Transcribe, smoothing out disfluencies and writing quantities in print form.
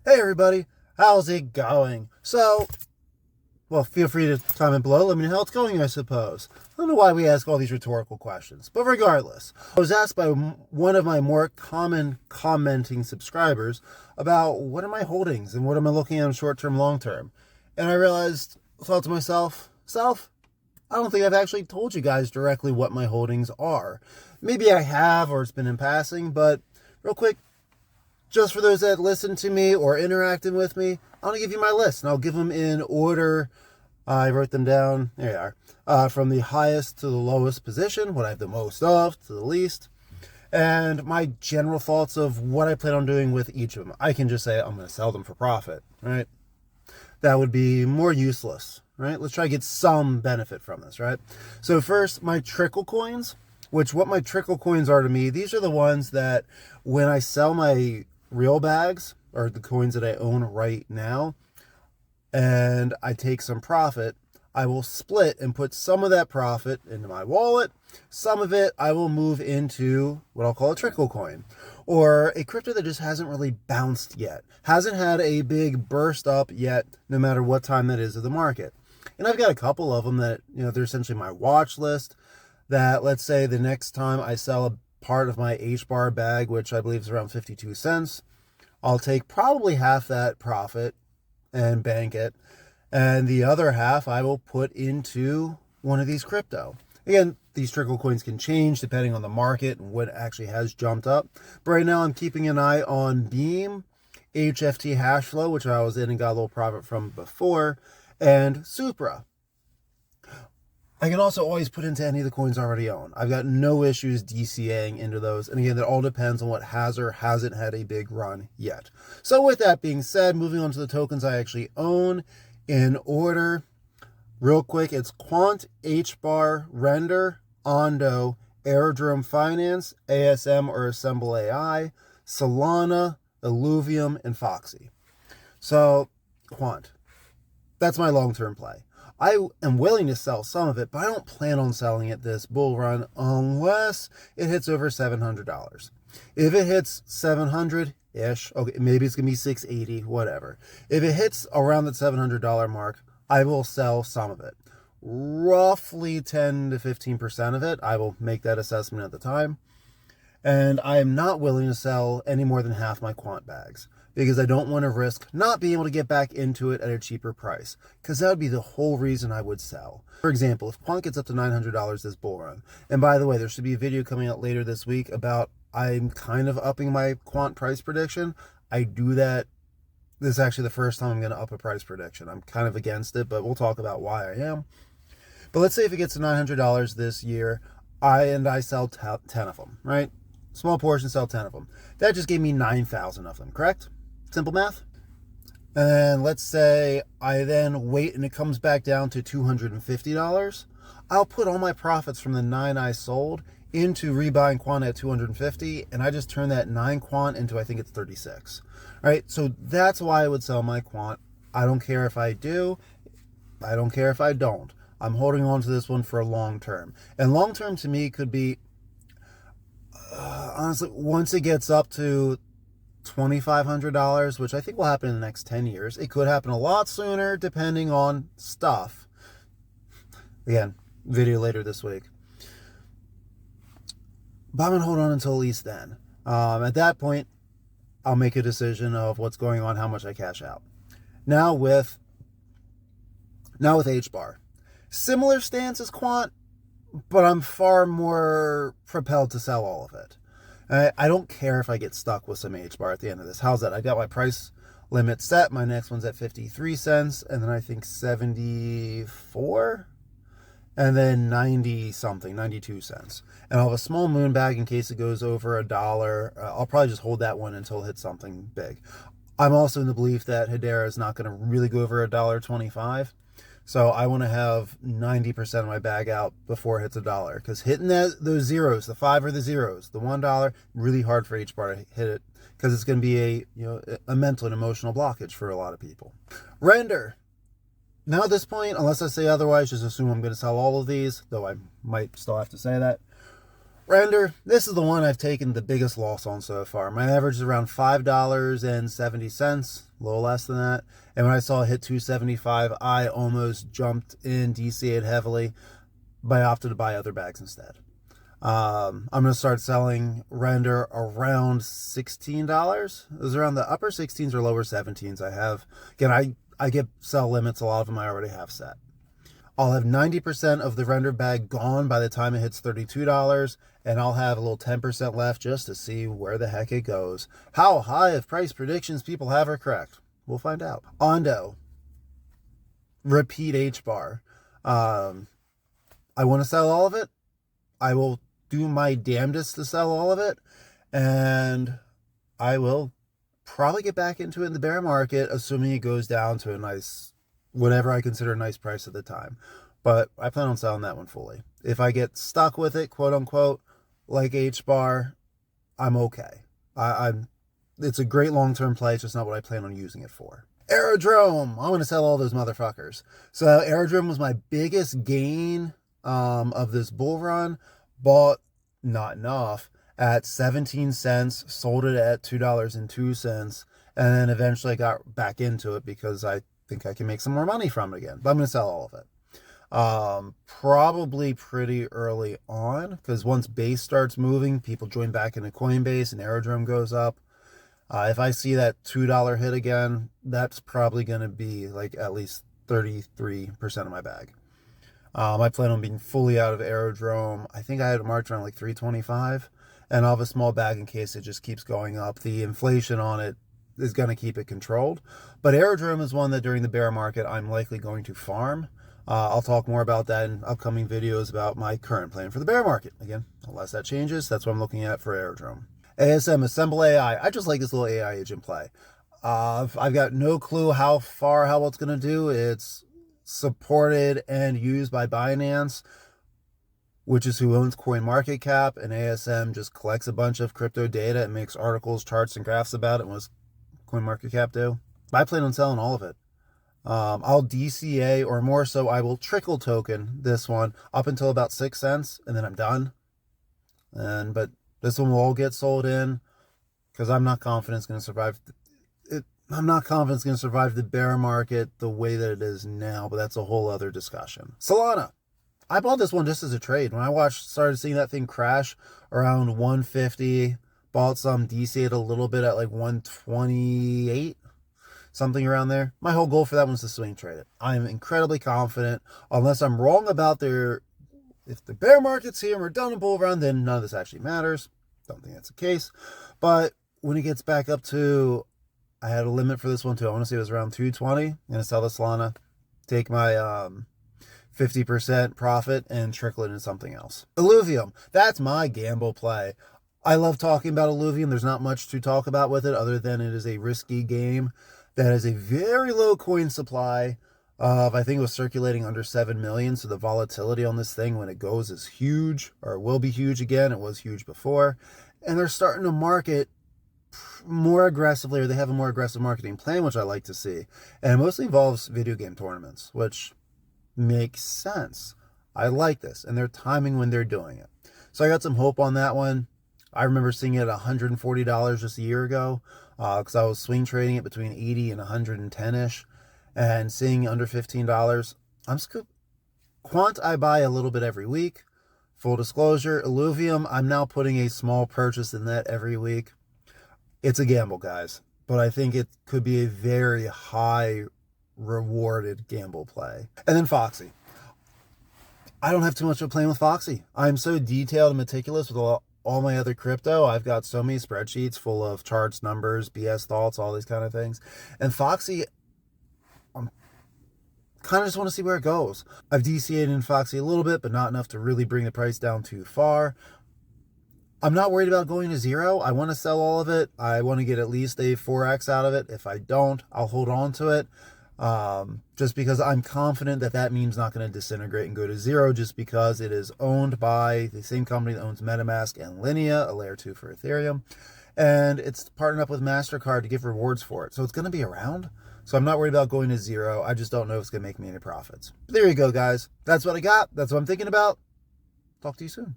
Hey everybody, how's it going? Well, feel free to comment below. Let me know how it's going, I suppose. I don't know why we ask all these rhetorical questions, but regardless, I was asked by one of my more common commenting subscribers about what are my holdings and what am I looking at in short-term, long-term. And I thought to myself, I don't think I've actually told you guys directly what my holdings are. Maybe I have, or it's been in passing, but real quick, just for those that listen to me or interacting with me, I'm going to give you my list, and I'll give them in order. I wrote them down. There you are. From the highest to the lowest position, what I have the most of to the least, and my general thoughts of what I plan on doing with each of them. I can just say I'm going to sell them for profit, right? That would be more useless, right? Let's try to get some benefit from this, right? So first, my trickle coins, what my trickle coins are to me, these are the ones that when I sell my real bags, or the coins that I own right now, and I take some profit, I will split and put some of that profit into my wallet. Some of it I will move into what I'll call a trickle coin, or a crypto that just hasn't really bounced yet, hasn't had a big burst up yet, no matter what time that is of the market. And I've got a couple of them that, they're essentially my watch list, that let's say the next time I sell a part of my H-bar bag, which I believe is around 52 cents, I'll take probably half that profit and bank it, and the other half I will put into one of these crypto. Again, these trickle coins can change depending on the market and what actually has jumped up. But right now I'm keeping an eye on Beam, HFT Hashflow, which I was in and got a little profit from before, and Supra. I can also always put into any of the coins I already own. I've got no issues DCAing into those. And again, that all depends on what has or hasn't had a big run yet. So with that being said, moving on to the tokens I actually own in order. Real quick, it's Quant, HBAR, Render, Ondo, Aerodrome Finance, ASM or Assemble AI, Solana, Illuvium, and Foxy. So, Quant. That's my long-term play. I am willing to sell some of it, but I don't plan on selling it this bull run unless it hits over $700. If it hits 700-ish, okay, maybe it's going to be 680, whatever. If it hits around that $700 mark, I will sell some of it. Roughly 10 to 15% of it. I will make that assessment at the time. And I am not willing to sell any more than half my quant bags, because I don't want to risk not being able to get back into it at a cheaper price, because that would be the whole reason I would sell. For example, if quant gets up to $900 this bull run, and by the way, there should be a video coming out later this week about I'm kind of upping my quant price prediction. I do that. This is actually the first time I'm going to up a price prediction. I'm kind of against it, but we'll talk about why I am. But let's say if it gets to $900 this year, I sell 10 of them, right? Small portion, sell 10 of them. That just gave me 9,000 of them, correct? Simple math. And then let's say I then wait and it comes back down to $250. I'll put all my profits from the 9 I sold into rebuying quant at $250, and I just turn that 9 quant into, I think it's 36. All right, so that's why I would sell my quant. I don't care if I do. I don't care if I don't. I'm holding on to this one for a long term. And long term to me could be, honestly, once it gets up to $2,500, which I think will happen in the next 10 years. It could happen a lot sooner depending on stuff. Again, video later this week. But I'm going to hold on until at least then. At that point, I'll make a decision of what's going on, how much I cash out. Now with HBAR. Similar stance as Quant, but I'm far more propelled to sell all of it. I don't care if I get stuck with some HBAR at the end of this. How's that? I got my price limit set. My next one's at 53 cents, and then I think 74, and then 90 something, 92 cents. And I'll have a small moon bag in case it goes over $1. I'll probably just hold that one until it hits something big. I'm also in the belief that Hedera is not going to really go over $1.25. So I want to have 90% of my bag out before it hits $1, because hitting those zeros, the 5 or the zeros, the $1, really hard for HBAR to hit it, because it's going to be a mental and emotional blockage for a lot of people. Render. Now at this point, unless I say otherwise, just assume I'm going to sell all of these, though I might still have to say that. Render, this is the one I've taken the biggest loss on so far. My average is around $5.70, a little less than that. And when I saw it hit 275, I almost jumped in, DCA'd heavily, but I opted to buy other bags instead. I'm going to start selling Render around $16. It was around the upper 16s or lower 17s I have. Again, I get sell limits. A lot of them I already have set. I'll have 90% of the Render bag gone by the time it hits $32, and I'll have a little 10% left just to see where the heck it goes. How high of price predictions people have are correct. We'll find out. Ondo. Repeat H-bar. I want to sell all of it. I will do my damnedest to sell all of it, and I will probably get back into it in the bear market, assuming it goes down to a nice, whatever I consider a nice price at the time. But I plan on selling that one fully. If I get stuck with it, quote unquote, like H-bar, I'm okay. It's a great long-term play. It's just not what I plan on using it for. Aerodrome. I want to sell all those motherfuckers. So Aerodrome was my biggest gain of this bull run. Bought not enough at 17 cents, sold it at $2.02, and then eventually I got back into it because I think I can make some more money from it again. But I'm going to sell all of it. Probably pretty early on, because once base starts moving, people join back into Coinbase and Aerodrome goes up. If I see that $2 hit again, that's probably going to be like at least 33% of my bag. I plan on being fully out of Aerodrome. I think I had a march around like 325, and I'll have a small bag in case it just keeps going up. The inflation on it is going to keep it controlled. But Aerodrome is one that during the bear market I'm likely going to farm. I'll talk more about that in upcoming videos about my current plan for the bear market. Again, unless that changes, that's what I'm looking at for Aerodrome. ASM, Assemble AI. I just like this little AI agent play. I've got no clue how well it's going to do. It's supported and used by Binance, which is who owns CoinMarketCap, and ASM just collects a bunch of crypto data and makes articles, charts, and graphs about it. What does CoinMarketCap do? I plan on selling all of it. I'll DCA, or more so, I will trickle token this one up until about 6 cents, and then I'm done. But this one will all get sold in because I'm not confident it's going to survive. I'm not confident it's going to survive the bear market the way that it is now, but that's a whole other discussion. Solana. I bought this one just as a trade. When I started seeing that thing crash around 150, bought some, DC'd a little bit at like 128, something around there. My whole goal for that one was to swing trade it. I am incredibly confident. Unless I'm wrong about if the bear market's here and we're done a bull run, then none of this actually matters. Don't think that's the case. But when it gets back up to, I had a limit for this one too. I want to say it was around 220. I'm going to sell the Solana, take my 50% profit and trickle it into something else. Illuvium. That's my gamble play. I love talking about Illuvium. There's not much to talk about with it other than it is a risky game that has a very low coin supply of, I think it was circulating under 7 million. So the volatility on this thing when it goes is huge, or will be huge again. It was huge before. And they're starting to market more aggressively, or they have a more aggressive marketing plan, which I like to see. And it mostly involves video game tournaments, which makes sense. I like this, and they're timing when they're doing it. So I got some hope on that one. I remember seeing it at $140 just a year ago, because I was swing trading it between 80 and 110-ish, and seeing under $15. I'm scoop. Quant, I buy a little bit every week. Full disclosure, Illuvium, I'm now putting a small purchase in that every week. It's a gamble, guys, but I think it could be a very high rewarded gamble play. And then Foxy. I don't have too much of a plan with Foxy. I'm so detailed and meticulous with all my other crypto. I've got so many spreadsheets full of charts, numbers, BS thoughts, all these kind of things. And Foxy, I'm kind of just want to see where it goes. I've DCA'd in Foxy a little bit, but not enough to really bring the price down too far. I'm not worried about going to zero. I want to sell all of it. I want to get at least a 4x out of it. If I don't, I'll hold on to it. Just because I'm confident that meme's not going to disintegrate and go to zero, just because it is owned by the same company that owns MetaMask and Linea, a layer 2 for Ethereum. And it's partnered up with MasterCard to give rewards for it. So it's going to be around. So I'm not worried about going to zero. I just don't know if it's going to make me any profits. But there you go, guys. That's what I got. That's what I'm thinking about. Talk to you soon.